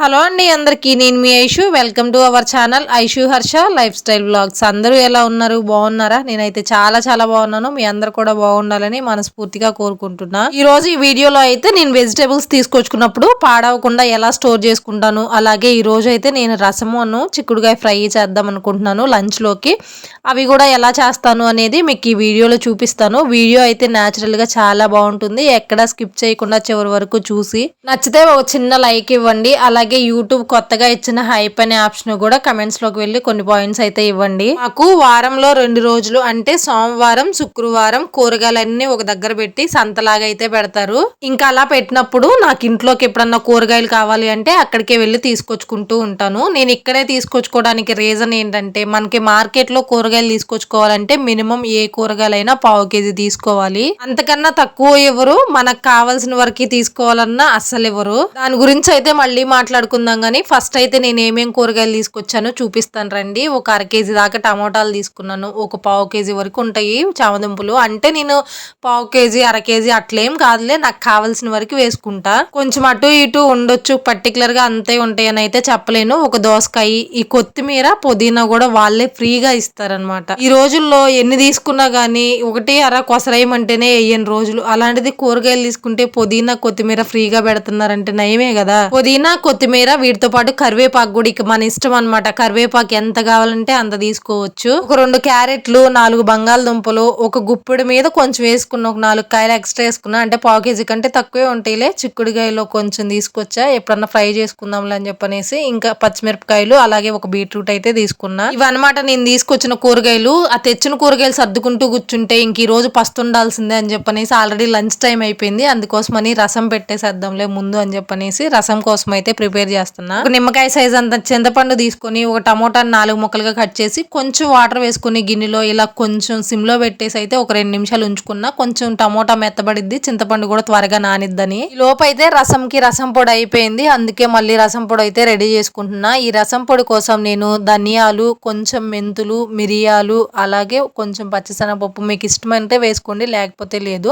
Hello అండి అందరికీ నేను మీ Aishu welcome to our channel Aishu Harsha life style vlogs. అందరూ ఎలా ఉన్నారు, బాగున్నారా? నేనైతే చాలా బాగున్నాను. మీ అందరు కూడా బాగుండాలని మనస్ఫూర్తిగా కోరుకుంటున్నా. ఈ రోజు ఈ వీడియోలో అయితే నేను వెజిటేబుల్స్ తీసుకొచ్చుకున్నప్పుడు పాడవకుండా ఎలా స్టోర్ చేసుకుంటాను, అలాగే ఈ రోజు అయితే నేను రసమును చిక్కుడుగాయ ఫ్రై చేద్దాం అనుకుంటున్నాను లంచ్ లోకి. అవి కూడా ఎలా చేస్తాను అనేది మీకు ఈ వీడియోలో చూపిస్తాను. వీడియో అయితే న్యాచురల్ గా చాలా బాగుంటుంది, ఎక్కడ స్కిప్ చేయకుండా చివరి వరకు చూసి నచ్చితే ఒక చిన్న లైక్ ఇవ్వండి. అలాగే యూట్యూబ్ కొత్తగా ఇచ్చిన హైప్ అనే ఆప్షన్ కూడా కమెంట్స్ లోకి వెళ్ళి కొన్ని పాయింట్స్ అయితే ఇవ్వండి. మాకు వారంలో 2 రోజులు అంటే సోమవారం శుక్రవారం కూరగాయలన్నీ ఒక దగ్గర పెట్టి సంతలాగా అయితే పెడతారు. ఇంకా అలా పెట్టినప్పుడు నాకు ఇంట్లోకి ఎప్పుడన్నా కూరగాయలు కావాలి అంటే అక్కడికే వెళ్ళి తీసుకొచ్చుకుంటూ ఉంటాను. నేను ఇక్కడే తీసుకొచ్చుకోవడానికి రీజన్ ఏంటంటే మనకి మార్కెట్ లో కూరగాయలు తీసుకొచ్చుకోవాలంటే మినిమం ఏ కూరగాయలైనా 1/2 కేజీ తీసుకోవాలి. అంతకన్నా తక్కువ ఎవరు మనకు కావాల్సిన వరకు తీసుకోవాలన్నా అస్సలు ఎవరు. దాని గురించి అయితే మళ్ళీ మాట్లాడుకుందాం గానీ ఫస్ట్ అయితే నేను ఏమేం కూరగాయలు తీసుకొచ్చానో చూపిస్తాను రండి. ఒక 1/2 కేజీ దాకా టమోటాలు తీసుకున్నాను. ఒక 1/2 కేజీ వరకు ఉంటాయి చామదుంపలు. అంటే నేను 1/2 కేజీ 1/2 కేజీ అట్లేం కాదులే, నాకు కావాల్సిన వరకు వేసుకుంటా. కొంచెం అటు ఇటు ఉండొచ్చు, పర్టికులర్ గా అంతే ఉంటాయి అని అయితే చెప్పలేను. ఒక దోసకాయ, ఈ కొత్తిమీర పుదీనా కూడా వాళ్ళే ఫ్రీగా ఇస్తారనమాట. ఈ రోజుల్లో ఎన్ని తీసుకున్నా గానీ 1 కొసరేయమంటేనే వెయ్యని రోజులు. అలాంటిది కూరగాయలు తీసుకుంటే పుదీనా కొత్తిమీర ఫ్రీగా పెడుతున్నారంటే నయమే కదా. పుదీనా కొత్తిమీర వీటితో పాటు కరివేపాకు కూడా ఇక మన ఇష్టం అనమాట. కరివేపాకు ఎంత కావాలంటే అంత తీసుకోవచ్చు. ఒక 2 క్యారెట్లు, 4 బంగాళదుంపలు, ఒక గుప్పిడి మీద కొంచెం వేసుకున్న, ఒక 4 కాయలు ఎక్స్ట్రా వేసుకున్నా. అంటే 1/2 కేజీ కంటే తక్కువే ఉంటాయిలే. చిక్కుడుగాయలో కొంచెం తీసుకొచ్చా, ఎప్పుడన్నా ఫ్రై చేసుకుందాంలే అని చెప్పనేసి. ఇంకా పచ్చిమిరపకాయలు, అలాగే ఒక బీట్రూట్ అయితే తీసుకున్నా. ఇవన్నమాట నేను తీసుకొచ్చిన కూరగాయలు. ఆ తెచ్చిన కూరగాయలు సర్దుకుంటూ కూర్చుంటే ఇంక ఈ రోజు పస్తుండాల్సిందే అని చెప్పనేసి ఆల్రెడీ లంచ్ టైం అయిపోయింది. అందుకోసమని రసం పెట్టేసేద్దాంలే ముందు అని చెప్పనేసి రసం కోసం అయితే ప్రిపేర్ చేస్తున్నా. ఒక నిమ్మకాయ సైజ్ అంత చింతపండు తీసుకొని, ఒక టమోటాని 4 ముక్కలుగా కట్ చేసి కొంచెం వాటర్ వేసుకుని గిన్నెలో ఇలా కొంచెం సిమ్ లో పెట్టేసి అయితే ఒక 2 నిమిషాలు ఉంచుకున్నా. కొంచెం టమోటా మెత్తబడిద్ది, చింతపండు కూడా త్వరగా నానిద్దని. ఈ లోపు అయితే రసంకి రసం పొడి అయిపోయింది. అందుకే మళ్ళీ రసం పొడి అయితే రెడీ చేసుకుంటున్నా. ఈ రసం పొడి కోసం నేను ధనియాలు, కొంచెం మెంతులు, మిరియాలు, అలాగే కొంచెం పచ్చిశనగపప్పు, మీకు ఇష్టమైతే వేసుకోండి లేకపోతే లేదు.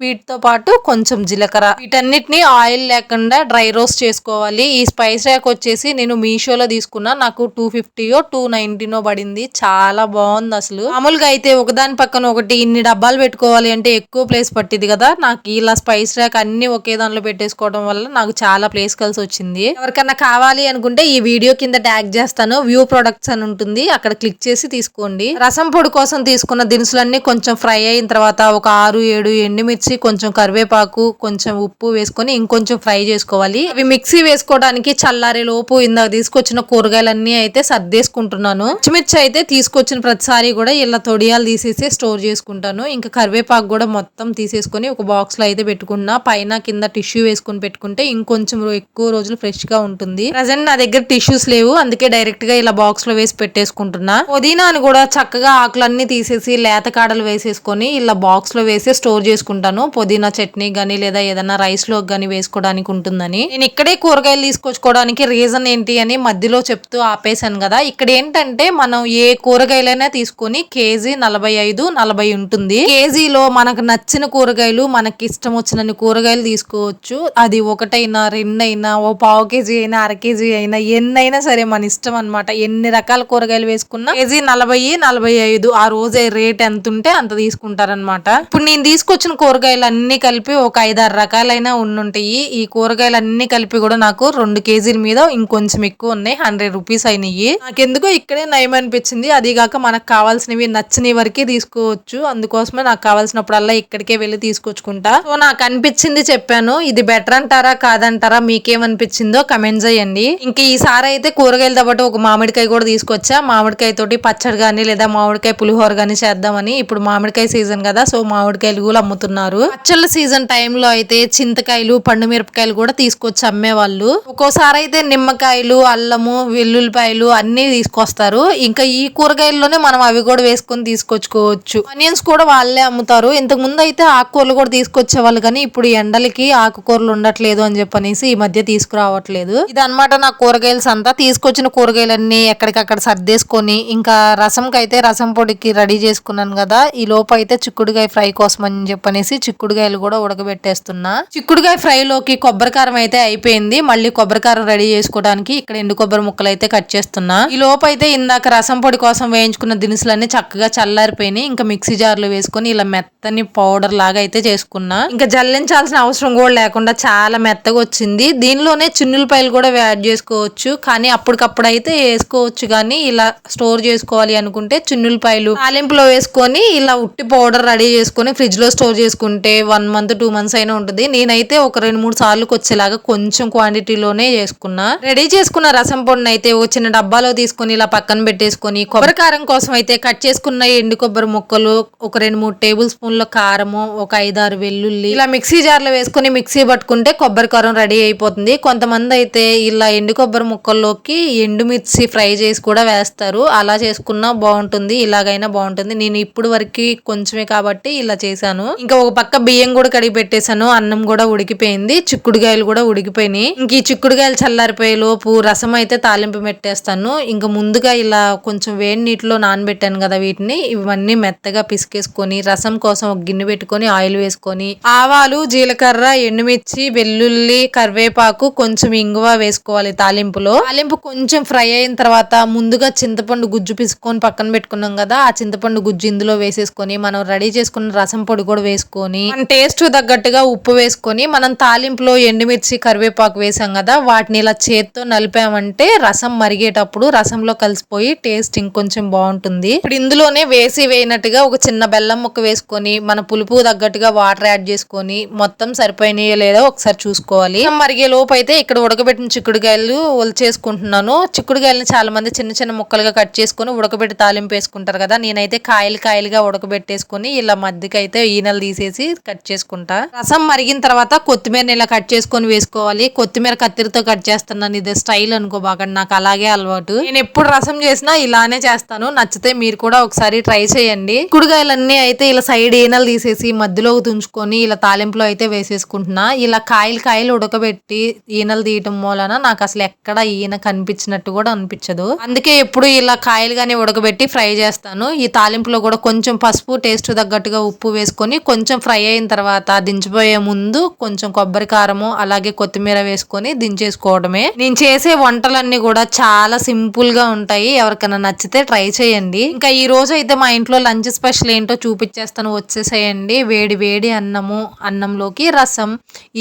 వీటితో పాటు కొంచెం జీలకర్ర, వీటన్నిటిని ఆయిల్ లేకుండా డ్రై రోస్ట్ చేసుకోవాలి. ఈ స్పైస్ ర్యాక్ వచ్చేసి నేను మీషోలో తీసుకున్నా. నాకు 250 290 పడింది. చాలా బాగుంది అసలు. మామూలుగా అయితే ఒకదాని పక్కన ఒకటి ఇన్ని డబ్బాలు పెట్టుకోవాలి అంటే ఎక్కువ ప్లేస్ పట్టింది కదా. నాకు ఇలా స్పైస్ ర్యాక్ అన్ని ఒకే దానిలో పెట్టేసుకోవడం వల్ల నాకు చాలా ప్లేస్ కలిసి వచ్చింది. ఎవరికన్నా కావాలి అనుకుంటే ఈ వీడియో కింద ట్యాగ్ చేస్తాను, వ్యూ ప్రొడక్ట్స్ అని ఉంటుంది, అక్కడ క్లిక్ చేసి తీసుకోండి. రసం పొడి కోసం తీసుకున్న దినుసులన్నీ కొంచెం ఫ్రై అయిన తర్వాత ఒక 6-7 ఎండుమిర్చి, కొంచెం కరివేపాకు, కొంచెం ఉప్పు వేసుకొని ఇంకొంచెం ఫ్రై చేసుకోవాలి. అవి మిక్సీ వేసుకోవడానికి చల్లారే లోపు ఇందాక తీసుకొచ్చిన కూరగాయలన్నీ అయితే సర్దేసుకుంటున్నాను. పచ్చిమిర్చి అయితే తీసుకొచ్చిన ప్రతిసారి కూడా ఇలా తొడియాలు తీసేసి స్టోర్ చేసుకుంటాను. ఇంకా కరివేపాకు కూడా మొత్తం తీసేసుకొని ఒక బాక్స్ లో అయితే పెట్టుకున్నా. పైన కింద టిష్యూ వేసుకొని పెట్టుకుంటే ఇంకొంచెం ఎక్కువ రోజులు ఫ్రెష్ గా ఉంటుంది. ప్రజెంట్ నా దగ్గర టిష్యూస్ లేవు, అందుకే డైరెక్ట్ గా ఇలా బాక్స్ లో వేసి పెట్టేసుకుంటున్నా. పుదీనాను కూడా చక్కగా ఆకులన్నీ తీసేసి లేత కాడలు వేసేసుకొని ఇలా బాక్స్ లో వేసి స్టోర్ చేసుకుంటాను. పుదీనా చట్నీ గానీ లేదా ఏదైనా రైస్ లో గానీ వేసుకోవడానికి ఉంటుందని. నేను ఇక్కడే కూరగాయలు తీసుకొచ్చుకోవడానికి రీజన్ ఏంటి అని మధ్యలో చెప్తూ ఆపేశాను కదా. ఇక్కడ ఏంటంటే మనం ఏ కూరగాయలైనా తీసుకొని కేజీ 45-40 ఉంటుంది. కేజీలో మనకు నచ్చిన కూరగాయలు, మనకి ఇష్టం వచ్చినన్ని కూరగాయలు తీసుకోవచ్చు. అది ఒకటైనా 2 అయినా, ఓ 1/2 కేజీ అయినా, 1/2 కేజీ అయినా, ఎన్నైనా సరే మన ఇష్టం అనమాట. ఎన్ని రకాల కూరగాయలు వేసుకున్నా కేజీ 40-45 ఆ రోజు రేట్ ఎంత ఉంటే అంత తీసుకుంటారనమాట. ఇప్పుడు నేను తీసుకొచ్చిన కూరగాయలు అన్ని కలిపి ఒక 5-6 రకాలైనా ఉండుంటాయి. ఈ కూరగాయలు అన్ని కలిపి కూడా నాకు 2 కేజీల మీద ఇంకొంచెం ఎక్కువ ఉన్నాయి, 100 రూపీస్ అయినాయి. నాకెందుకో ఇక్కడే నయం అనిపించింది. అదిగాక మనకు కావాల్సినవి నచ్చిన వరకే తీసుకోవచ్చు. అందుకోసమే నాకు కావాల్సినప్పుడల్లా ఇక్కడికే వెళ్ళి తీసుకొచ్చుకుంటా. సో నాకు అనిపించింది చెప్పాను. ఇది బెటర్ అంటారా కాదంటారా, మీకేమనిపించిందో కమెంట్ చేయండి. ఇంక ఈసారి అయితే కూరగాయలతో పాటు ఒక మామిడికాయ కూడా తీసుకొచ్చా. మామిడికాయ తోటి పచ్చడి గానీ లేదా మామిడికాయ పులిహోర గానీ చేద్దామని. ఇప్పుడు మామిడికాయ సీజన్ కదా, సో మామిడికాయలు కూడా అమ్ముతున్నారు. పచ్చళ్ళ సీజన్ టైంలో అయితే చింతకాయలు, పండు మిరపకాయలు కూడా తీసుకొచ్చి అమ్మేవాళ్ళు. ఒక్కోసారి అయితే నిమ్మకాయలు, అల్లము, వెల్లుల్లిపాయలు అన్ని తీసుకొస్తారు. ఇంకా ఈ కూరగాయల్లోనే మనం అవి కూడా వేసుకొని తీసుకొచ్చుకోవచ్చు. ఆనియన్స్ కూడా వాళ్ళే అమ్ముతారు. ఇంతకు ముందు అయితే ఆకుకూరలు కూడా తీసుకొచ్చేవాళ్ళు, కానీ ఇప్పుడు ఎండలకి ఆకుకూరలు ఉండట్లేదు అని చెప్పనేసి ఈ మధ్య తీసుకురావట్లేదు. ఇదన్నమాట నా కూరగాయలు సంతా. తీసుకొచ్చిన కూరగాయలన్నీ ఎక్కడికక్కడ సర్దేసుకొని ఇంకా రసంకి అయితే రసం పొడికి రెడీ చేసుకున్నాను కదా. ఈ లోపు అయితే చిక్కుడుగాయ ఫ్రై కోసం అని చెప్పనేసి చిక్కుడుగాయలు కూడా ఉడకబెట్టేస్తున్నా. చిక్కుడుగాయ ఫ్రైలోకి కొబ్బరికారం అయితే అయిపోయింది. మళ్ళీ కొబ్బరికారం రెడీ చేసుకోవడానికి ఇక్కడ ఎండు కొబ్బరి ముక్కలు అయితే కట్ చేస్తున్నా. ఈ లోపు అయితే ఇందాక రసం పొడి కోసం వేయించుకున్న దినుసులన్నీ చక్కగా చల్లారిపోయినాయి. ఇంకా మిక్సీ జార్లో వేసుకొని ఇలా మెత్తని పౌడర్ లాగా అయితే చేసుకున్నా. ఇంకా జల్లించాల్సిన అవసరం కూడా లేకుండా చాలా మెత్తగా వచ్చింది. దీనిలోనే చిన్నులపాయలు కూడా యాడ్ చేసుకోవచ్చు, కానీ అప్పటికప్పుడు అయితే వేసుకోవచ్చు. కానీ ఇలా స్టోర్ చేసుకోవాలి అనుకుంటే చిన్నులపాయలు తాలింపులో వేసుకొని ఇలా ఉట్టి పౌడర్ రెడీ చేసుకొని ఫ్రిడ్జ్ లో స్టోర్ చేసుకుంటే 1 month 2 months అయినా ఉంటుంది. నేనైతే ఒక 2-3 సార్లకు వచ్చేలాగా కొంచెం క్వాంటిటీలోనే చేసుకున్నా. రెడీ చేసుకున్న రసం పొడిని అయితే ఒక చిన్న డబ్బాలో తీసుకొని ఇలా పక్కన పెట్టేసుకొని కొబ్బరి కారం కోసం అయితే కట్ చేసుకున్న ఎండు కొబ్బరి ముక్కలు, ఒక 2-3 టేబుల్ స్పూన్ల కారము, ఒక 5-6 వెల్లుల్లి ఇలా మిక్సీ జార్లో వేసుకొని మిక్సీ పట్టుకుంటే కొబ్బరి కారం రెడీ అయిపోతుంది. కొంతమంది అయితే ఇలా ఎండు కొబ్బరి ముక్కల్లోకి ఎండుమిర్చి ఫ్రై చేసి కూడా వేస్తారు. అలా చేసుకున్నా బాగుంటుంది, ఇలాగైనా బాగుంటుంది. నేను ఇప్పుడు వరకు కొంచెమే కాబట్టి ఇలా చేశాను. ఇంకా ఒక పక్క బియ్యం కూడా కడిగి పెట్టేశాను. అన్నం కూడా ఉడికిపోయింది, చిక్కుడుకాయలు కూడా ఉడికిపోయినాయి. ఇంక ఈ చిక్కుడుకాయలు చల్లారిపోయే లోపు రసం అయితే తాలింపు పెట్టేస్తాను. ఇంకా ముందుగా ఇలా కొంచెం వేడి నీటిలో నానబెట్టాను కదా వీటిని, ఇవన్నీ మెత్తగా పిసికేసుకొని రసం కోసం ఒక గిన్నె పెట్టుకొని ఆయిల్ వేసుకొని ఆవాలు, జీలకర్ర, ఎండుమిర్చి, వెల్లుల్లి, కరివేపాకు, కొంచెం ఇంగువ వేసుకోవాలి తాలింపులో. తాలింపు కొంచెం ఫ్రై అయిన తర్వాత ముందుగా చింతపండు గుజ్జు పిసుకొని పక్కన పెట్టుకున్నాం కదా, ఆ చింతపండు గుజ్జు ఇందులో వేసేసుకొని మనం రెడీ చేసుకున్న రసం పొడి కూడా వేసుకొని మన టేస్ట్ తగ్గట్టుగా ఉప్పు వేసుకొని మనం తాలింపులో ఎండుమిర్చి, కరివేపాకు వేసాం కదా, వాటిని ఇలా చేత్తో నలిపామంటే రసం మరిగేటప్పుడు రసంలో కలిసిపోయి టేస్ట్ ఇంకొంచెం బాగుంటుంది. ఇప్పుడు ఇందులోనే వేసినట్టుగా ఒక చిన్న బెల్లం ముక్క వేసుకొని మన పులుపు తగ్గట్టుగా వాటర్ యాడ్ చేసుకొని మొత్తం సరిపోయినాయో లేదో ఒకసారి చూసుకోవాలి. మరిగే లోపు అయితే ఇక్కడ ఉడకబెట్టిన చిక్కుడుకాయలు చేసుకుంటున్నాను. చిక్కుడుకాయలను చాలా మంది చిన్న చిన్న ముక్కలుగా కట్ చేసుకొని ఉడకబెట్టి తాలింపు వేసుకుంటారు కదా, నేనైతే కాయలుగా ఉడకబెట్టేసుకొని ఇలా మధ్యకి అయితే ఈనెలు తీసేసి కట్ చేసుకుంటా. రసం మరిగిన తర్వాత కొత్తిమీరని ఇలా కట్ చేసుకొని వేసుకోవాలి. కొత్తిమీర కత్తిరితో కట్ చేస్తున్నాను, ఇదే స్టైల్ అనుకో బాగా, నాకు అలాగే అలవాటు. నేను ఎప్పుడు రసం చేసినా ఇలానే చేస్తాను. నచ్చితే మీరు కూడా ఒకసారి ట్రై చేయండి. చిక్కుడుకాయలన్నీ అయితే ఇలా సైడ్ ఈనెలు తీసేసి మధ్యలో తుంచుకొని ఇలా తాలింపులో అయితే వేసేసుకుంటున్నా. ఇలా కాయలు ఉడకబెట్టి ఈనెలు తీయటం మూలన నాకు అసలు ఎక్కడ ఈయన కనిపించినట్టు కూడా అనిపించదు. అందుకే ఎప్పుడు ఇలా కాయలుగానే ఉడకబెట్టి ఫ్రై చేస్తాను. ఈ తాలింపులో కూడా కొంచెం పసుపు, టేస్ట్ తగ్గట్టుగా ఉప్పు వేసుకొని కొంచెం ఫ్రై అయిన తర్వాత దించిపోయే ముందు కొంచెం కొబ్బరి కారము అలాగే కొత్తిమీర వేసుకొని దించేసుకోవడమే. నేను చేసే వంటలన్నీ కూడా చాలా సింపుల్ గా ఉంటాయి. ఎవరికైనా నచ్చితే ట్రై చేయండి. ఇంకా ఈ రోజు అయితే మా ఇంట్లో లంచ్ స్పెషల్ ఏంటో చూపించేస్తాను, వచ్చేసేయండి. వేడి వేడి అన్నంలోకి రసం.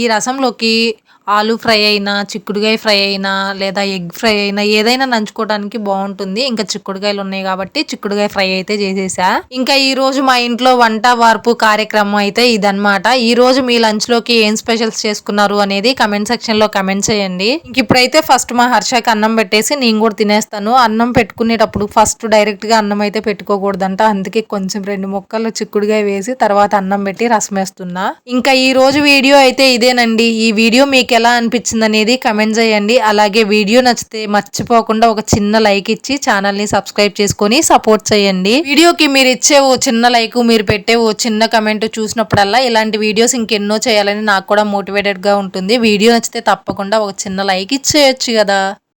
ఈ రసంలోకి ఆలు ఫ్రై అయినా, చిక్కుడుకాయ ఫ్రై అయినా, లేదా ఎగ్ ఫ్రై అయినా ఏదైనా నంచుకోవడానికి బాగుంటుంది. ఇంకా చిక్కుడుకాయలు ఉన్నాయి కాబట్టి చిక్కుడుకాయ ఫ్రై అయితే చేసేసా. ఇంకా ఈ రోజు మా ఇంట్లో వంట వార్పు కార్యక్రమం అయితే ఇదన్నమాట. ఈ రోజు మీ లంచ్ లోకి ఏం స్పెషల్స్ చేసుకున్నారు అనేది కమెంట్ సెక్షన్ లో కమెంట్ చేయండి. ఇంక ఇప్పుడైతే ఫస్ట్ మా హర్షకి అన్నం పెట్టేసి నేను కూడా తినేస్తాను. అన్నం పెట్టుకునేటప్పుడు ఫస్ట్ డైరెక్ట్ గా అన్నం అయితే పెట్టుకోకూడదంట, అందుకే కొంచెం 2 ముక్కలు చిక్కుడుకాయ వేసి తర్వాత అన్నం పెట్టి రసం వేస్తున్నా. ఇంకా ఈ రోజు వీడియో అయితే ఇదేనండి. ఈ వీడియో మీకు ఎలా అనిపించింది అనేది కమెంట్ చేయండి. అలాగే వీడియో నచ్చితే మర్చిపోకుండా ఒక చిన్న లైక్ ఇచ్చి ఛానల్ ని సబ్స్క్రైబ్ చేసుకొని సపోర్ట్ చేయండి. వీడియోకి మీరు ఇచ్చే ఓ చిన్న లైక్, మీరు పెట్టే ఓ చిన్న కమెంట్ చూసినప్పుడల్లా ఇలాంటి వీడియోస్ ఇంకెన్నో చేయాలని నాకు కూడా మోటివేటెడ్ గా ఉంటుంది. వీడియో నచ్చితే తప్పకుండా ఒక చిన్న లైక్ ఇచ్చేయచ్చు కదా.